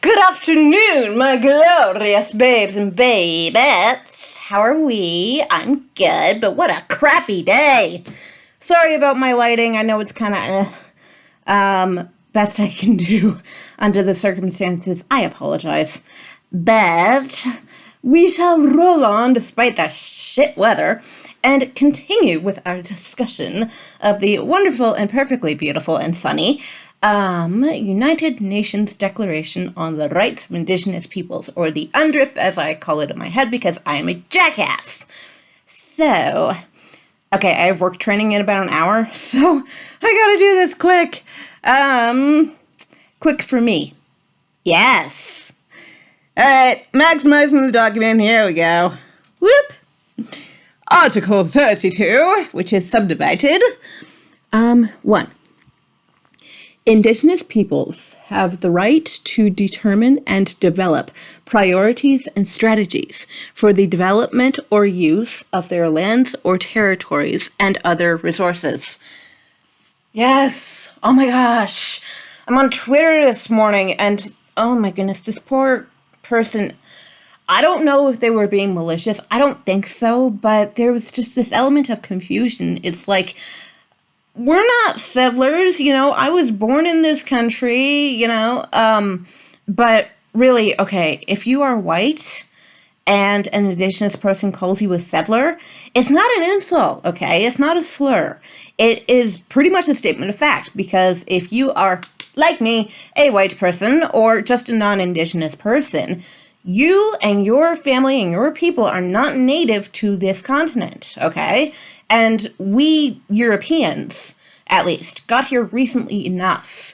Good afternoon, my glorious babes and babettes. How are we? I'm good, but what a crappy day. Sorry about my lighting. I know it's kind of, best I can do under the circumstances. I apologize. But we shall roll on despite the shit weather and continue with our discussion of the wonderful and perfectly beautiful and sunny United Nations Declaration on the Rights of Indigenous Peoples, or the UNDRIP, as I call it in my head because I am a jackass. So, okay, I have work training in about an hour, so I gotta do this quick. Quick for me. Yes. Alright, maximizing the document, here we go. Whoop! Article 32, which is subdivided. 1. Indigenous peoples have the right to determine and develop priorities and strategies for the development or use of their lands or territories and other resources. Yes! Oh my gosh! I'm on Twitter this morning and, oh my goodness, this poor person, I don't know if they were being malicious. I don't think so, but there was just this element of confusion. It's like, we're not settlers, I was born in this country, but really, okay, if you are white and an Indigenous person calls you a settler, it's not an insult, okay? It's not a slur. It is pretty much a statement of fact, because if you are, like me, a white person or just a non-Indigenous person, you and your family and your people are not native to this continent, okay? And we Europeans, at least, got here recently enough,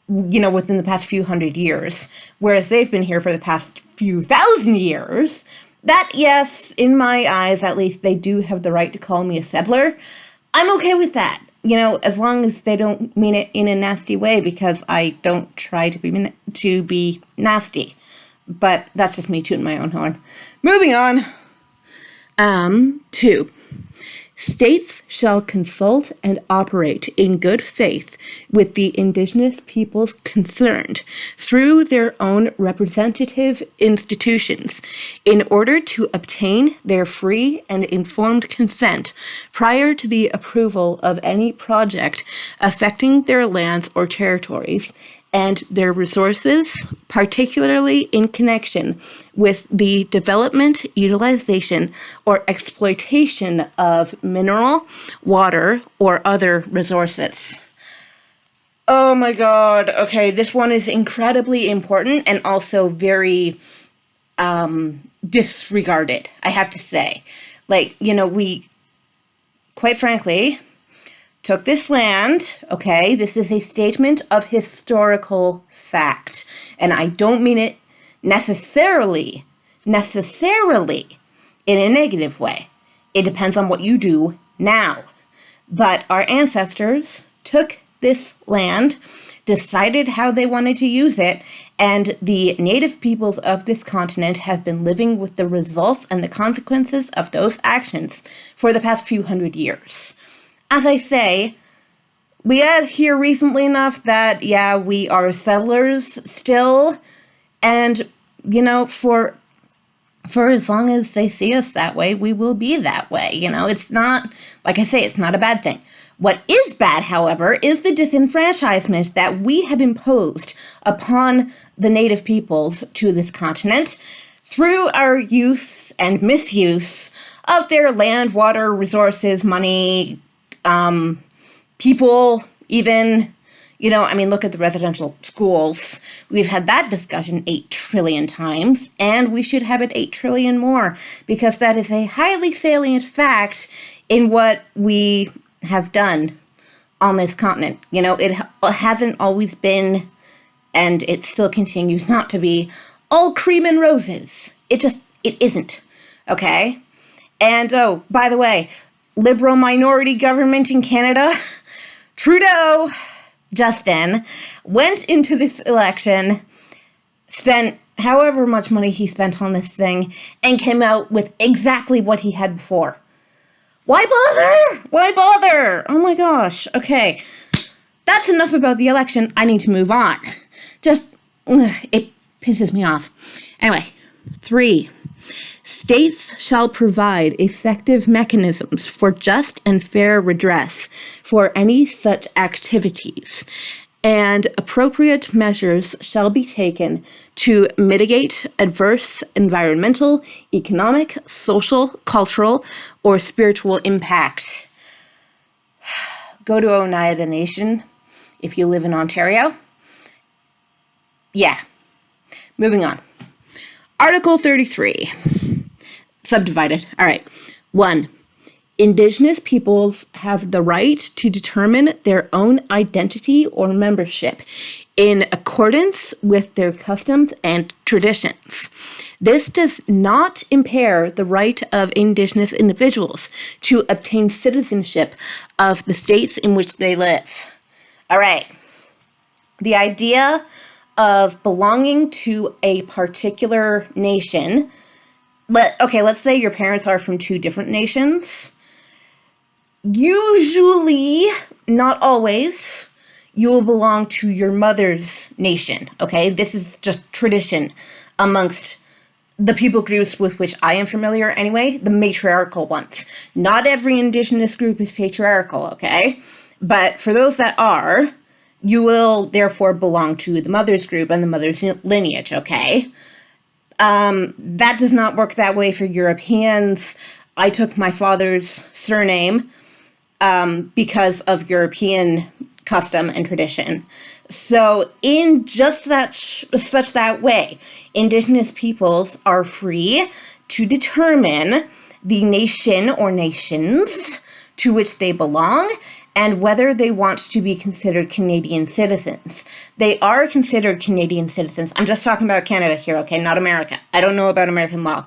within the past few hundred years, whereas they've been here for the past few thousand years, that, yes, in my eyes, at least, they do have the right to call me a settler. I'm okay with that, as long as they don't mean it in a nasty way, because I don't try to be nasty. But that's just me tooting my own horn. Moving on. 2. States shall consult and operate in good faith with the Indigenous peoples concerned through their own representative institutions in order to obtain their free and informed consent prior to the approval of any project affecting their lands or territories and their resources, particularly in connection with the development, utilization, or exploitation of mineral, water, or other resources. Oh my god, okay, this one is incredibly important and also very disregarded, I have to say. We, quite frankly, took this land, okay? This is a statement of historical fact. And I don't mean it necessarily in a negative way. It depends on what you do now. But our ancestors took this land, decided how they wanted to use it, and the native peoples of this continent have been living with the results and the consequences of those actions for the past few hundred years. As I say, we got here recently enough that, yeah, we are settlers still, and, for as long as they see us that way, we will be that way, It's not, like I say, it's not a bad thing. What is bad, however, is the disenfranchisement that we have imposed upon the native peoples to this continent through our use and misuse of their land, water, resources, money, people, even, look at the residential schools. We've had that discussion 8 trillion times, and we should have it 8 trillion more, because that is a highly salient fact in what we have done on this continent. It hasn't always been, and it still continues not to be, all cream and roses. It isn't, okay? And, oh, by the way, Liberal minority government in Canada, Trudeau, Justin, went into this election, spent however much money he spent on this thing, and came out with exactly what he had before. Why bother? Why bother? Oh my gosh. Okay, that's enough about the election. I need to move on. It Pisses me off. Anyway, 3. States shall provide effective mechanisms for just and fair redress for any such activities, and appropriate measures shall be taken to mitigate adverse environmental, economic, social, cultural, or spiritual impact. Go to Oneida Nation if you live in Ontario. Yeah. Moving on. Article 33. Subdivided. All right. 1. Indigenous peoples have the right to determine their own identity or membership in accordance with their customs and traditions. This does not impair the right of Indigenous individuals to obtain citizenship of the states in which they live. All right. The idea of belonging to a particular nation. Let's say your parents are from 2 different nations. Usually, not always, you will belong to your mother's nation, okay? This is just tradition amongst the people groups with which I am familiar anyway, the matriarchal ones. Not every Indigenous group is patriarchal, okay? But for those that are, you will therefore belong to the mother's group and the mother's lineage, okay? That does not work that way for Europeans. I took my father's surname because of European custom and tradition. So in just such that way, Indigenous peoples are free to determine the nation or nations to which they belong and whether they want to be considered Canadian citizens. They are considered Canadian citizens. I'm just talking about Canada here, okay, not America. I don't know about American law.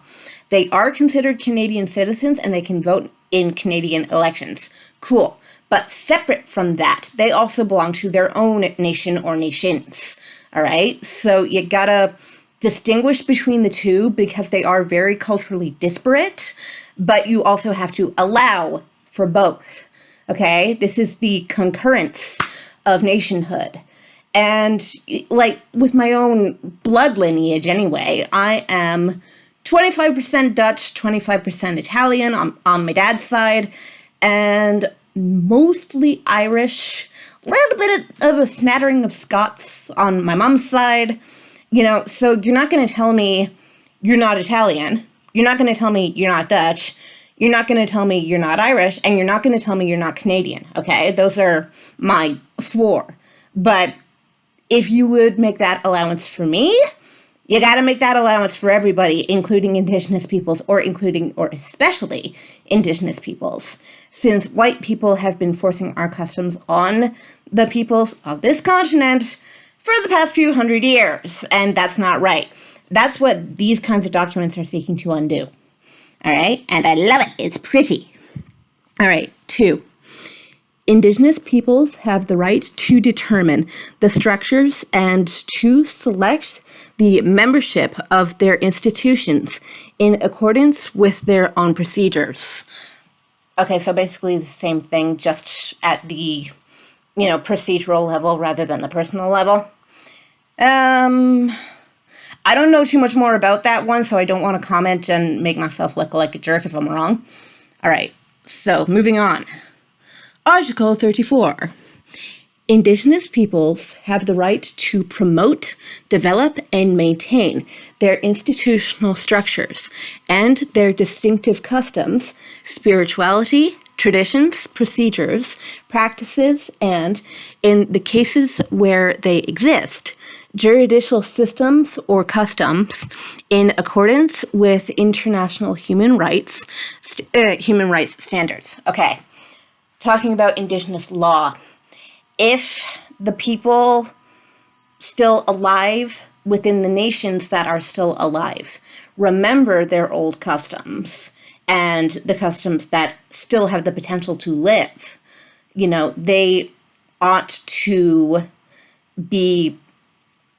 They are considered Canadian citizens and they can vote in Canadian elections. Cool. But separate from that, they also belong to their own nation or nations. All right? So you gotta distinguish between the two because they are very culturally disparate, but you also have to allow for both. Okay? This is the concurrence of nationhood. And like with my own blood lineage anyway, I am 25% Dutch, 25% Italian on my dad's side, and mostly Irish, a little bit of a smattering of Scots on my mom's side. You know, so you're not going to tell me you're not Italian. You're not going to tell me you're not Dutch. You're not going to tell me you're not Irish, and you're not going to tell me you're not Canadian, okay? Those are my 4. But if you would make that allowance for me, you got to make that allowance for everybody, including Indigenous peoples, or especially Indigenous peoples, since white people have been forcing our customs on the peoples of this continent for the past few hundred years, and that's not right. That's what these kinds of documents are seeking to undo. All right? And I love it. It's pretty. All right, 2. Indigenous peoples have the right to determine the structures and to select the membership of their institutions in accordance with their own procedures. Okay, so basically the same thing, just at the, procedural level rather than the personal level. I don't know too much more about that one, so I don't want to comment and make myself look like a jerk if I'm wrong. All right, so moving on. Article 34. Indigenous peoples have the right to promote, develop, and maintain their institutional structures and their distinctive customs, spirituality, traditions, procedures, practices, and, in the cases where they exist, juridical systems or customs in accordance with international human rights standards. Okay, talking about Indigenous law. If the people still alive within the nations that are still alive remember their old customs and the customs that still have the potential to live, they ought to be,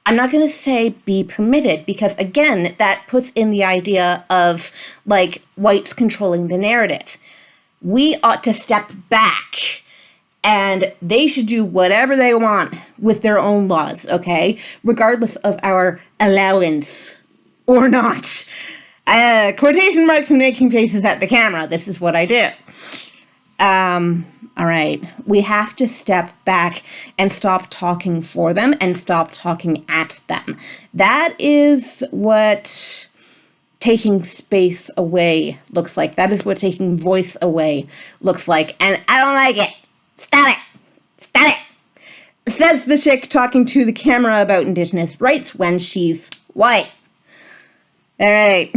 I'm not going to say be permitted, because again, that puts in the idea of like whites controlling the narrative. We ought to step back And they should do whatever they want with their own laws, okay? Regardless of our allowance or not. Quotation marks and making faces at the camera. This is what I do. All right. We have to step back and stop talking for them and stop talking at them. That is what taking space away looks like. That is what taking voice away looks like. And I don't like it. Stop it. Stop it. Says the chick talking to the camera about Indigenous rights when she's white. All right.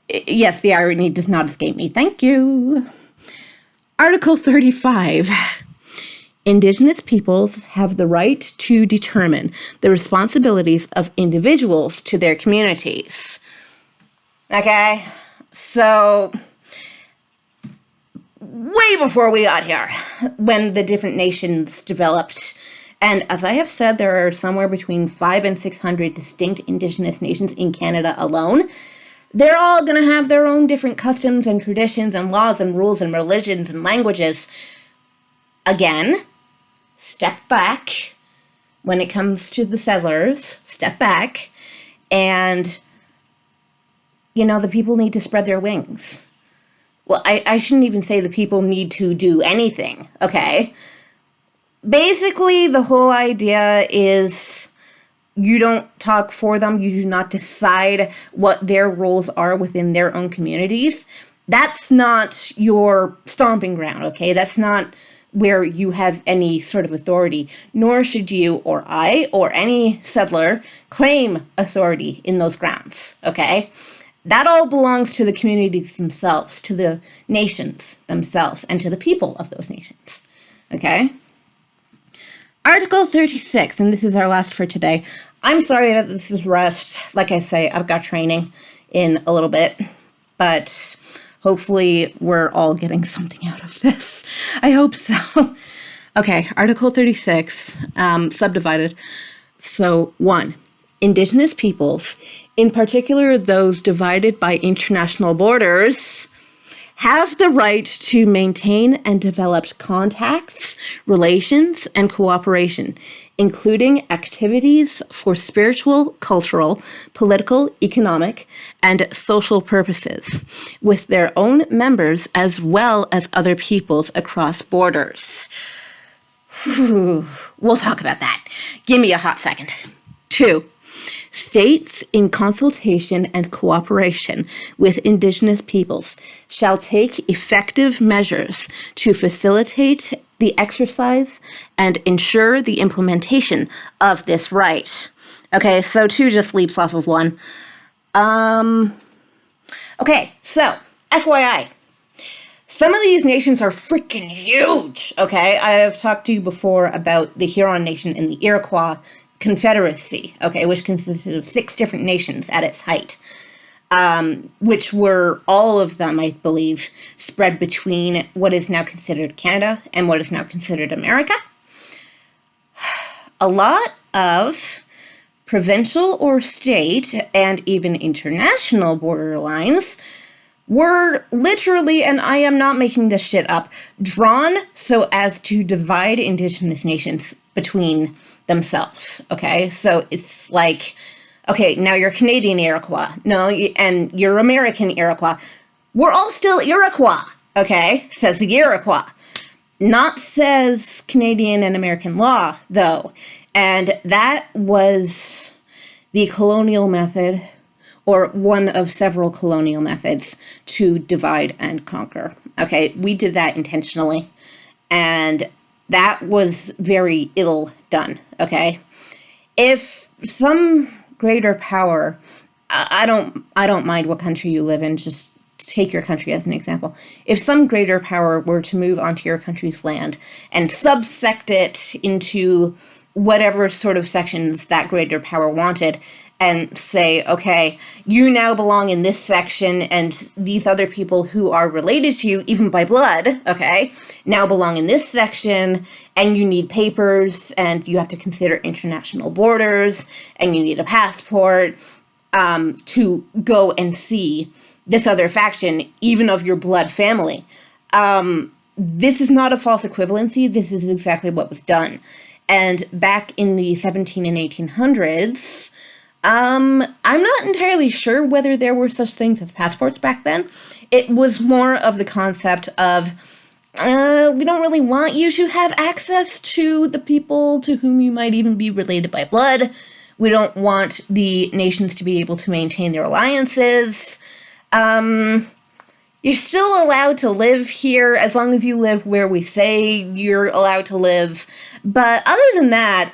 Yes, the irony does not escape me. Thank you. Article 35. Indigenous peoples have the right to determine the responsibilities of individuals to their communities. Okay? So, way before we got here, when the different nations developed, and as I have said, there are somewhere between 500 and 600 distinct Indigenous nations in Canada alone. They're all going to have their own different customs and traditions and laws and rules and religions and languages. Again, step back when it comes to the settlers. Step back. And, the people need to spread their wings. Well, I shouldn't even say the people need to do anything, okay? Basically, the whole idea is you don't talk for them. You do not decide what their roles are within their own communities. That's not your stomping ground, okay? That's not where you have any sort of authority, nor should you or I or any settler claim authority in those grounds, okay? That all belongs to the communities themselves, to the nations themselves, and to the people of those nations, okay? Article 36, and this is our last for today. I'm sorry that this is rushed. Like I say, I've got training in a little bit, but hopefully we're all getting something out of this. I hope so. Okay, Article 36, Subdivided. So, 1. Indigenous peoples, in particular those divided by international borders, have the right to maintain and develop contacts, relations, and cooperation, including activities for spiritual, cultural, political, economic, and social purposes, with their own members as well as other peoples across borders. We'll talk about that. Give me a hot second. 2. States, in consultation and cooperation with Indigenous peoples, shall take effective measures to facilitate the exercise and ensure the implementation of this right. Okay, so 2 just leaps off of 1. Okay, so, FYI. Some of these nations are freaking huge, okay? I have talked to you before about the Huron Nation and the Iroquois Confederacy, okay, which consisted of 6 different nations at its height, which were all of them, I believe, spread between what is now considered Canada and what is now considered America. A lot of provincial or state and even international border lines were literally, and I am not making this shit up, drawn so as to divide Indigenous nations between themselves, okay? So it's like, okay, now you're Canadian Iroquois, and you're American Iroquois. We're all still Iroquois, okay? Says the Iroquois. Not says Canadian and American law, though. And that was the colonial method, or one of several colonial methods to divide and conquer. Okay, we did that intentionally, and that was very ill done, okay? If some greater power, I don't mind what country you live in, just take your country as an example. If some greater power were to move onto your country's land and subsect it into whatever sort of sections that greater power wanted, and say, okay, you now belong in this section, and these other people who are related to you, even by blood, okay, now belong in this section, and you need papers, and you have to consider international borders, and you need a passport to go and see this other faction, even of your blood family. this is not a false equivalency. This is exactly what was done. And back in the 17 and 1800s, I'm not entirely sure whether there were such things as passports back then. It was more of the concept of, we don't really want you to have access to the people to whom you might even be related by blood. We don't want the nations to be able to maintain their alliances. You're still allowed to live here as long as you live where we say you're allowed to live. But other than that,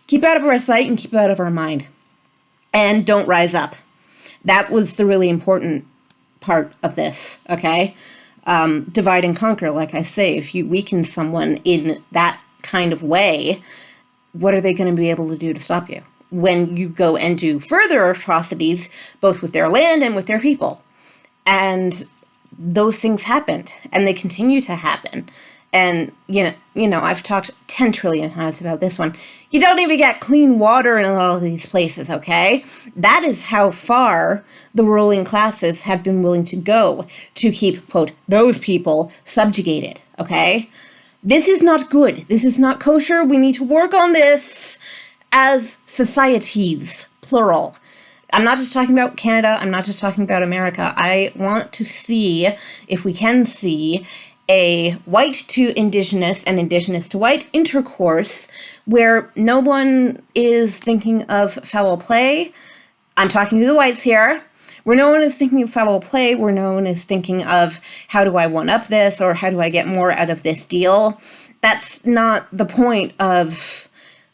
keep out of our sight and keep out of our mind. And don't rise up. That was the really important part of this, okay? Divide and conquer, like I say. If you weaken someone in that kind of way, what are they going to be able to do to stop you? When you go and do further atrocities, both with their land and with their people. And those things happened, and they continue to happen. And, you know, I've talked 10 trillion times about this one. You don't even get clean water in a lot of these places, okay? That is how far the ruling classes have been willing to go to keep, quote, those people subjugated, okay? This is not good. This is not kosher. We need to work on this as societies, plural. I'm not just talking about Canada. I'm not just talking about America. I want to see, if we can see, a white to Indigenous and Indigenous to white intercourse where no one is thinking of foul play. I'm talking to the whites here. Where no one is thinking of foul play, where no one is thinking of how do I one-up this or how do I get more out of this deal. That's not the point of,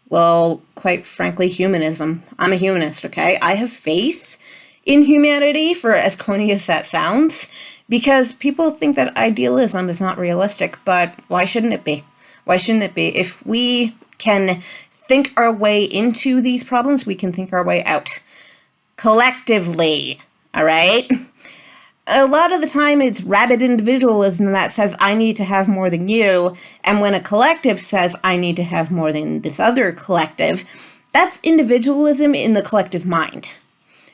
well, quite frankly, humanism. I'm a humanist, okay? I have faith in humanity, for as corny as that sounds, because people think that idealism is not realistic, but why shouldn't it be? Why shouldn't it be? If we can think our way into these problems, we can think our way out. Collectively, all right? A lot of the time it's rabid individualism that says, I need to have more than you. And when a collective says, I need to have more than this other collective, that's individualism in the collective mind.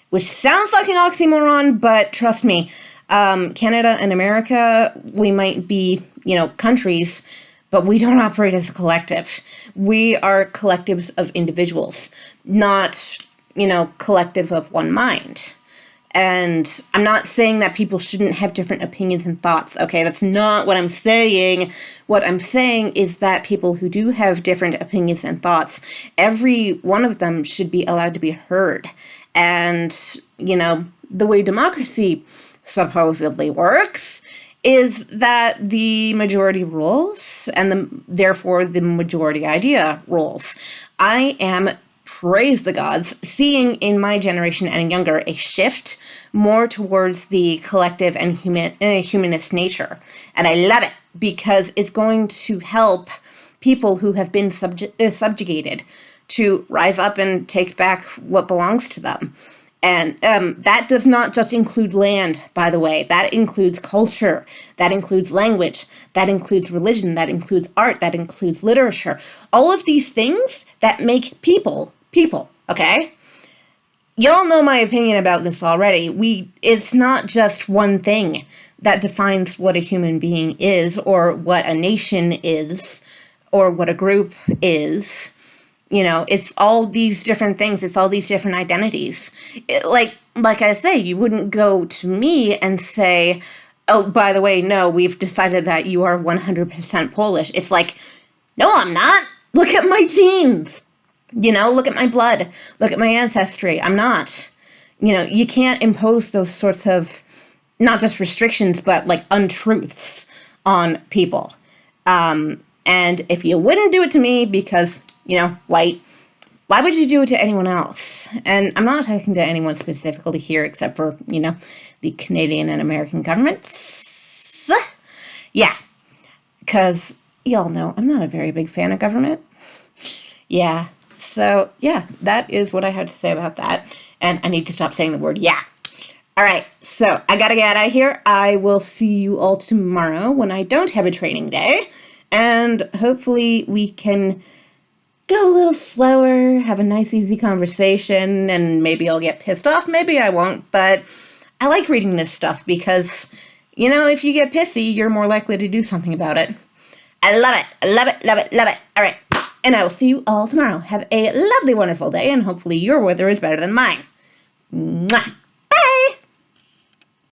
Which sounds like an oxymoron, but trust me, Canada and America, we might be, countries, but we don't operate as a collective. We are collectives of individuals, not, collective of one mind. And I'm not saying that people shouldn't have different opinions and thoughts. Okay, that's not what I'm saying. What I'm saying is that people who do have different opinions and thoughts, every one of them should be allowed to be heard. And, the way democracy supposedly works is that the majority rules and therefore the majority idea rules. I am, praise the gods, seeing in my generation and younger a shift more towards the collective and humanist nature. And I love it because it's going to help people who have been subjugated to rise up and take back what belongs to them. And that does not just include land, by the way. That includes culture. That includes language. That includes religion. That includes art. That includes literature. All of these things that make people, okay? Y'all know my opinion about this already. It's not just one thing that defines what a human being is or what a nation is or what a group is. It's all these different things. It's all these different identities. Like I say, you wouldn't go to me and say, oh, by the way, no, we've decided that you are 100% Polish. It's like, no, I'm not. Look at my genes. Look at my blood. Look at my ancestry. I'm not. You can't impose those sorts of, not just restrictions, but like untruths on people. And if you wouldn't do it to me because, white, why would you do it to anyone else? And I'm not talking to anyone specifically here except for, the Canadian and American governments. Yeah, because y'all know I'm not a very big fan of government. Yeah, so yeah, that is what I had to say about that. And I need to stop saying the word yeah. All right, so I gotta get out of here. I will see you all tomorrow when I don't have a training day. And hopefully we can go a little slower, have a nice, easy conversation, and maybe I'll get pissed off, maybe I won't, but I like reading this stuff because, You know, if you get pissy, you're more likely to do something about it. I love it. I love it, love it, love it. All right. And I will see you all tomorrow. Have a lovely, wonderful day, and hopefully your weather is better than mine. Mwah.